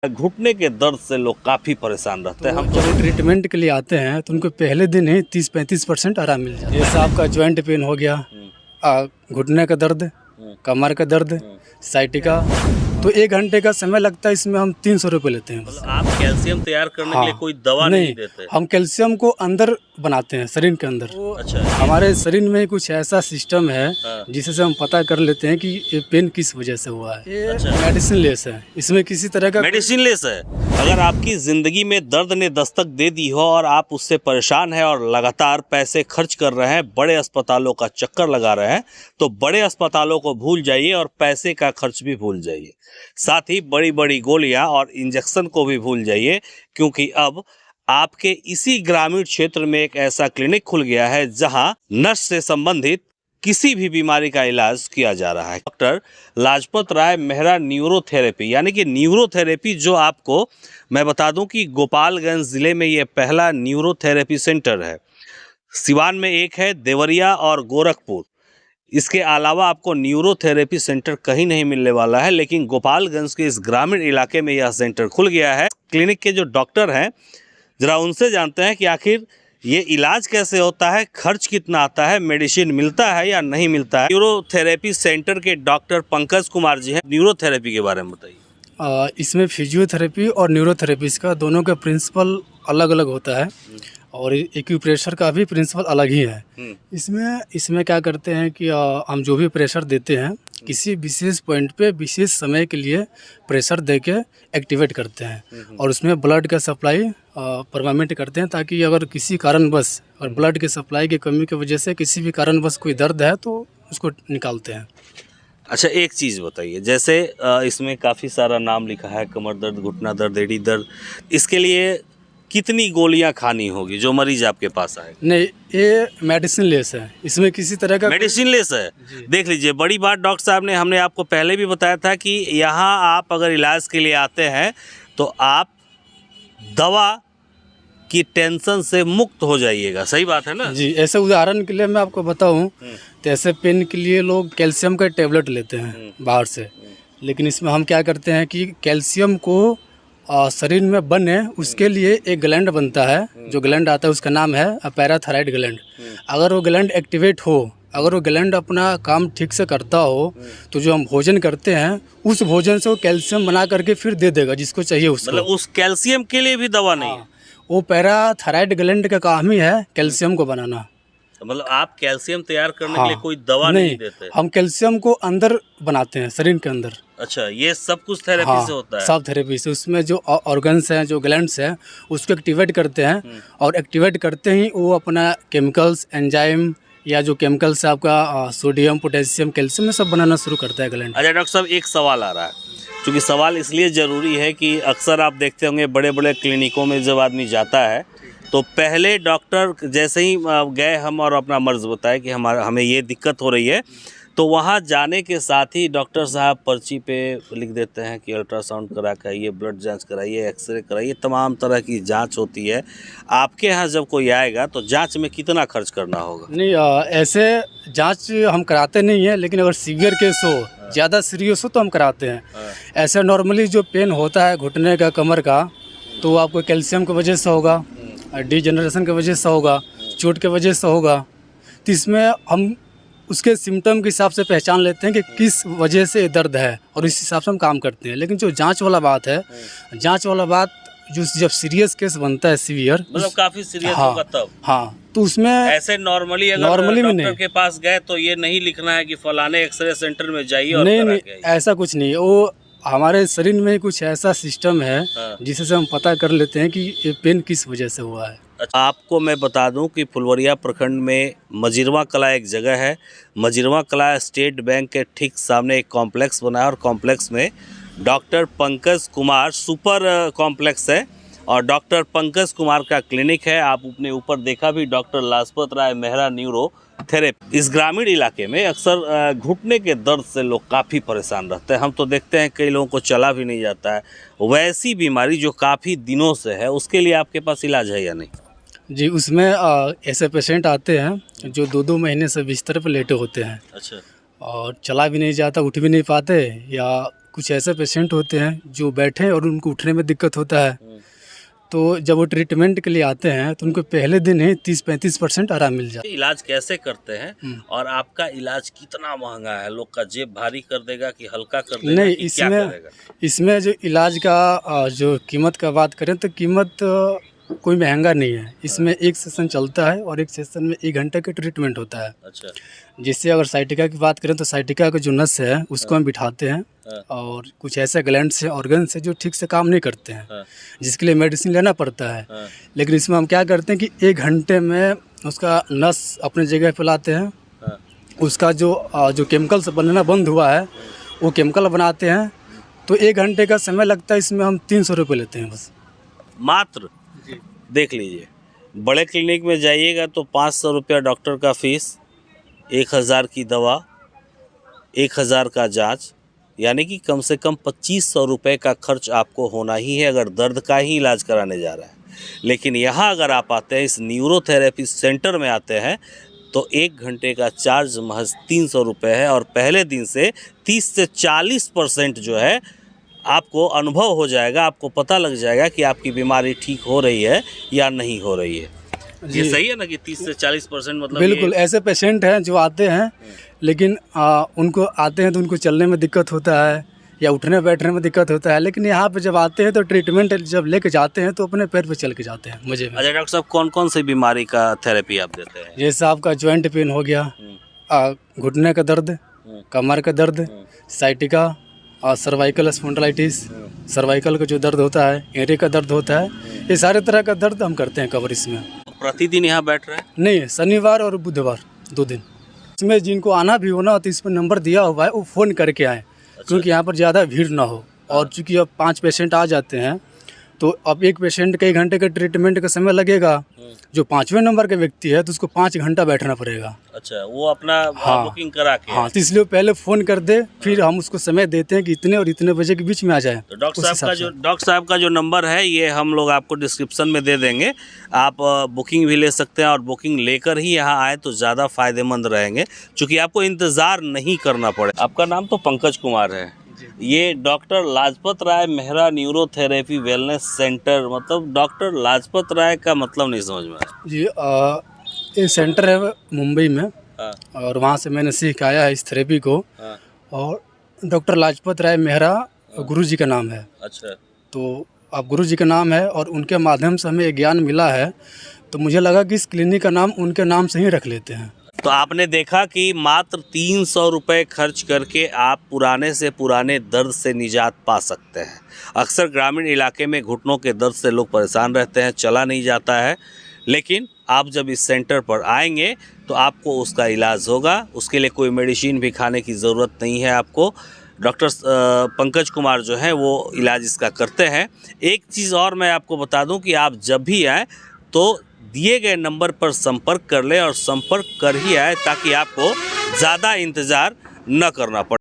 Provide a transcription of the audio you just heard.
घुटने के दर्द से लोग काफ़ी परेशान रहते हैं। हम जब ट्रीटमेंट के लिए आते हैं तो उनको पहले दिन ही 30-35% आराम मिल जाता है। जैसे आपका जॉइंट पेन हो गया, घुटने का दर्द, कमर का दर्द, साइटिका, तो 1 घंटे का समय लगता है। इसमें हम 300 रुपये लेते हैं। मतलब आप कैल्शियम तैयार करने के लिए कोई दवा नहीं देते? हम कैल्शियम को अंदर बनाते हैं, शरीर के अंदर। अच्छा, हमारे शरीर में कुछ ऐसा सिस्टम है जिससे हम पता कर लेते हैं कि ये पेन किस वजह से हुआ है। ये मेडिसिन लेस है, इसमें किसी तरह का मेडिसिन लेस है। अगर आपकी ज़िंदगी में दर्द ने दस्तक दे दी हो और आप उससे परेशान हैं और लगातार पैसे खर्च कर रहे हैं, बड़े अस्पतालों का चक्कर लगा रहे हैं, तो बड़े अस्पतालों को भूल जाइए और पैसे का खर्च भी भूल जाइए। साथ ही बड़ी बड़ी गोलियां और इंजेक्शन को भी भूल जाइए, क्योंकि अब आपके इसी ग्रामीण क्षेत्र में एक ऐसा क्लिनिक खुल गया है जहां नस से संबंधित किसी भी बीमारी का इलाज किया जा रहा है। डॉक्टर लाजपत राय मेहरा न्यूरोथेरेपी, यानी कि न्यूरोथेरेपी, जो आपको मैं बता दूं कि गोपालगंज ज़िले में ये पहला न्यूरोथेरेपी सेंटर है। सिवान में एक है, देवरिया और गोरखपुर। इसके अलावा आपको न्यूरोथेरेपी सेंटर कहीं नहीं मिलने वाला है, लेकिन गोपालगंज के इस ग्रामीण इलाके में यह सेंटर खुल गया है। क्लिनिक के जो डॉक्टर हैं, ज़रा उनसे जानते हैं कि आखिर ये इलाज कैसे होता है, खर्च कितना आता है, मेडिसिन मिलता है या नहीं मिलता है। न्यूरोथेरेपी सेंटर के डॉक्टर पंकज कुमार जी हैं। न्यूरोथेरेपी के बारे में बताइए। इसमें फिजियोथेरेपी और न्यूरोथेरेपी, इसका दोनों का प्रिंसिपल अलग अलग होता है और एक्यूप्रेशर का भी प्रिंसिपल अलग ही है। इसमें क्या करते हैं कि हम जो भी प्रेशर देते हैं, किसी विशेष पॉइंट पे विशेष समय के लिए प्रेशर देके एक्टिवेट करते हैं और उसमें ब्लड का सप्लाई परमानेंट करते हैं, ताकि अगर किसी कारणवश और ब्लड के सप्लाई की कमी की वजह से किसी भी कारणवश कोई दर्द है तो उसको निकालते हैं। अच्छा, एक चीज़ बताइए, जैसे इसमें काफ़ी सारा नाम लिखा है, कमर दर्द, घुटना दर्द, एड़ी दर्द, इसके लिए कितनी गोलियां खानी होगी जो मरीज आपके पास आए? नहीं, ये मेडिसिन लेस है, इसमें किसी तरह का मेडिसिन लेस है। देख लीजिए, बड़ी बात डॉक्टर साहब ने, हमने आपको पहले भी बताया था कि यहाँ आप अगर इलाज के लिए आते हैं तो आप दवा की टेंशन से मुक्त हो जाइएगा। सही बात है ना जी। ऐसे उदाहरण के लिए मैं आपको बताऊं तो ऐसे पेन के लिए लोग कैल्शियम का टेबलेट लेते हैं बाहर से, लेकिन इसमें हम क्या करते हैं कि कैल्शियम को शरीर में बने उसके लिए एक ग्लैंड बनता है। जो ग्लैंड आता है उसका नाम है पैराथायराइड ग्लैंड। अगर वो ग्लैंड एक्टिवेट हो, अगर वो ग्लैंड अपना काम ठीक से करता हो, तो जो हम भोजन करते हैं उस भोजन से वो कैल्शियम बना करके फिर दे देगा जिसको चाहिए उसको। मतलब उस कैल्शियम के लिए भी दवा नहीं है? वो पैराथायराइड ग्लैंड का काम ही है कैल्शियम को बनाना। मतलब आप कैल्शियम तैयार करने के लिए कोई दवा नहीं देते? हम कैल्शियम को अंदर बनाते हैं, शरीर के अंदर। अच्छा, ये सब कुछ थेरेपी से होता है? सब थेरेपी से। उसमें जो ऑर्गन्स हैं, जो ग्लैंड्स हैं, उसको एक्टिवेट करते हैं और एक्टिवेट करते ही वो अपना केमिकल्स, एंजाइम या जो केमिकल्स है आपका सोडियम, पोटेशियम, कैल्शियम में सब बनाना शुरू करता है ग्लैंड। अच्छा डॉक्टर साहब, एक सवाल आ रहा है, क्योंकि सवाल इसलिए ज़रूरी है कि अक्सर आप देखते होंगे बड़े बड़े क्लिनिकों में जब आदमी जाता है तो पहले डॉक्टर जैसे ही गए हम और अपना मर्ज़ बताया कि हमें ये दिक्कत हो रही है, तो वहाँ जाने के साथ ही डॉक्टर साहब पर्ची पे लिख देते हैं कि अल्ट्रासाउंड करा के आइए, ब्लड जांच कराइए, एक्सरे कराइए, तमाम तरह की जांच होती है। आपके यहाँ जब कोई आएगा तो जांच में कितना खर्च करना होगा? नहीं, ऐसे जांच हम कराते नहीं हैं, लेकिन अगर सीवियर केस हो, ज़्यादा सीरियस हो तो हम कराते हैं। ऐसे नॉर्मली जो पेन होता है घुटने का, कमर का, तो आपको कैल्शियम की वजह से होगा, डिजेनरेशन की वजह से होगा, चोट की वजह से होगा। तो इसमें हम उसके सिम्टम के हिसाब से पहचान लेते हैं कि किस वजह से दर्द है और इस हिसाब से हम काम करते हैं। लेकिन जो जांच वाला बात है, जांच वाला बात जो जब सीरियस केस बनता है, सीवियर, मतलब काफ़ी सीरियस होगा तब। हाँ, तो उसमें ऐसे नॉर्मली डॉक्टर के पास गए तो ये नहीं लिखना है कि फलाने एक्सरे सेंटर में जाइए और नहीं, ऐसा कुछ नहीं। वो हमारे शरीर में कुछ ऐसा सिस्टम है जिससे हम पता कर लेते हैं कि ये पेन किस वजह से हुआ है। आपको मैं बता दूं कि फुलवरिया प्रखंड में मजिरवा कला एक जगह है। मजिरवा कला स्टेट बैंक के ठीक सामने एक कॉम्प्लेक्स बना है और कॉम्प्लेक्स में doctor Pankaj Kumar super complex है और डॉक्टर पंकज कुमार का क्लिनिक है। आप अपने ऊपर देखा भी, doctor Lajpat Rai Mehra neuro therapy. इस ग्रामीण इलाके में अक्सर घुटने के दर्द से लोग काफ़ी परेशान रहते हैं। हम तो देखते हैं कई लोगों को चला भी नहीं जाता है। वैसी बीमारी जो काफ़ी दिनों से है, उसके लिए आपके पास इलाज है या नहीं? जी, उसमें ऐसे पेशेंट आते हैं जो 2-2 महीने से बिस्तर पर लेटे होते हैं। अच्छा। और चला भी नहीं जाता, उठ भी नहीं पाते, या कुछ ऐसे पेशेंट होते हैं जो बैठे और उनको उठने में दिक्कत होता है, तो जब वो ट्रीटमेंट के लिए आते हैं तो उनको पहले दिन ही 30-35% आराम मिल जाता इलाज कैसे करते हैं और आपका इलाज कितना महंगा है? लोग का जेब भारी कर देगा कि हल्का कर देगा नहीं, कि क्या करेगा? इसमें जो इलाज का जो कीमत का बात करें तो कीमत कोई महंगा नहीं है। इसमें एक सेशन चलता है और एक सेशन में 1 घंटे का ट्रीटमेंट होता है। अच्छा। जिससे अगर साइटिका की बात करें तो साइटिका का जो नस है उसको हम बिठाते हैं और कुछ ऐसे ग्लैंड्स हैं, ऑर्गन्स हैं जो ठीक से काम नहीं करते हैं, जिसके लिए मेडिसिन लेना पड़ता है। लेकिन इसमें हम क्या करते हैं कि 1 घंटे में उसका नस अपनी जगह पे लाते हैं, उसका जो केमिकल से बनना बंद हुआ है वो केमिकल बनाते हैं। तो 1 घंटे का समय लगता है, इसमें हम 300 रुपये लेते हैं बस। मात्र देख लीजिए, बड़े क्लिनिक में जाइएगा तो 500 रुपया डॉक्टर का फीस, 1000 की दवा, 1000 का जांच, यानी कि कम से कम 2500 रुपये का खर्च आपको होना ही है अगर दर्द का ही इलाज कराने जा रहा है। लेकिन यहाँ अगर आप आते हैं, इस न्यूरोथेरेपी सेंटर में आते हैं, तो 1 घंटे का चार्ज महज 300 रुपये है और पहले दिन से 30 से 40% जो है आपको अनुभव हो जाएगा, आपको पता लग जाएगा कि आपकी बीमारी ठीक हो रही है या नहीं हो रही है। ये सही है ना कि 30 से 40% मतलब? बिल्कुल, ऐसे पेशेंट हैं जो आते हैं लेकिन उनको आते हैं तो उनको चलने में दिक्कत होता है या उठने बैठने में दिक्कत होता है, लेकिन यहाँ पे जब आते हैं तो ट्रीटमेंट जब लेके जाते हैं तो अपने पैर पे चल के जाते हैं मजे में। अच्छा डॉक्टर साहब, कौन कौन सी बीमारी का थेरेपी आप देते हैं? जैसे आपका जॉइंट पेन हो गया, घुटने का दर्द, कमर का दर्द, साइटिका और सर्वाइकल स्पॉन्डिलाइटिस, सर्वाइकल का जो दर्द होता है, एरे का दर्द होता है, ये सारे तरह का दर्द हम करते हैं कवर इसमें। प्रतिदिन यहाँ बैठ रहे हैं? नहीं, शनिवार और बुधवार 2 दिन। इसमें जिनको आना भी हो ना तो इस पर नंबर दिया हुआ है, वो फ़ोन करके आएँ। क्योंकि यहाँ पर ज़्यादा भीड़ ना हो और चूँकि अब 5 पेशेंट आ जाते हैं तो अब एक पेशेंट का 1 घंटे का ट्रीटमेंट का समय लगेगा। जो 5वें नंबर का व्यक्ति है तो उसको 5 घंटा बैठना पड़ेगा। अच्छा, वो अपना बुकिंग करा के? हाँ, तो इसलिए पहले फ़ोन कर दे, फिर हम उसको समय देते हैं कि इतने और इतने बजे के बीच में आ जाए। तो डॉक्टर साहब का जो नंबर है ये हम लोग आपको डिस्क्रिप्शन में दे देंगे। आप बुकिंग भी ले सकते हैं और बुकिंग लेकर ही यहाँ आए तो ज़्यादा फ़ायदेमंद रहेंगे, क्योंकि आपको इंतज़ार नहीं करना पड़े। आपका नाम तो पंकज कुमार है। ये doctor Lajpat Rai Mehra neurotherapy wellness centre, मतलब डॉक्टर लाजपत राय का मतलब नहीं समझ में आया जी। ये सेंटर है मुंबई में और वहाँ से मैंने सीख आया है इस थेरेपी को। और डॉक्टर लाजपत राय मेहरा गुरुजी का नाम है। अच्छा, तो अब गुरुजी का नाम है और उनके माध्यम से हमें ज्ञान मिला है, तो मुझे लगा कि इस क्लिनिक का नाम उनके नाम से ही रख लेते हैं। तो आपने देखा कि मात्र 300 रुपये खर्च करके आप पुराने से पुराने दर्द से निजात पा सकते हैं। अक्सर ग्रामीण इलाके में घुटनों के दर्द से लोग परेशान रहते हैं, चला नहीं जाता है, लेकिन आप जब इस सेंटर पर आएंगे तो आपको उसका इलाज होगा। उसके लिए कोई मेडिसिन भी खाने की ज़रूरत नहीं है आपको। डॉक्टर पंकज कुमार जो है वो इलाज इसका करते हैं। एक चीज़ और मैं आपको बता दूं कि आप जब भी आएँ तो दिए गए नंबर पर संपर्क कर लें और संपर्क कर ही आए, ताकि आपको ज़्यादा इंतज़ार न करना पड़े।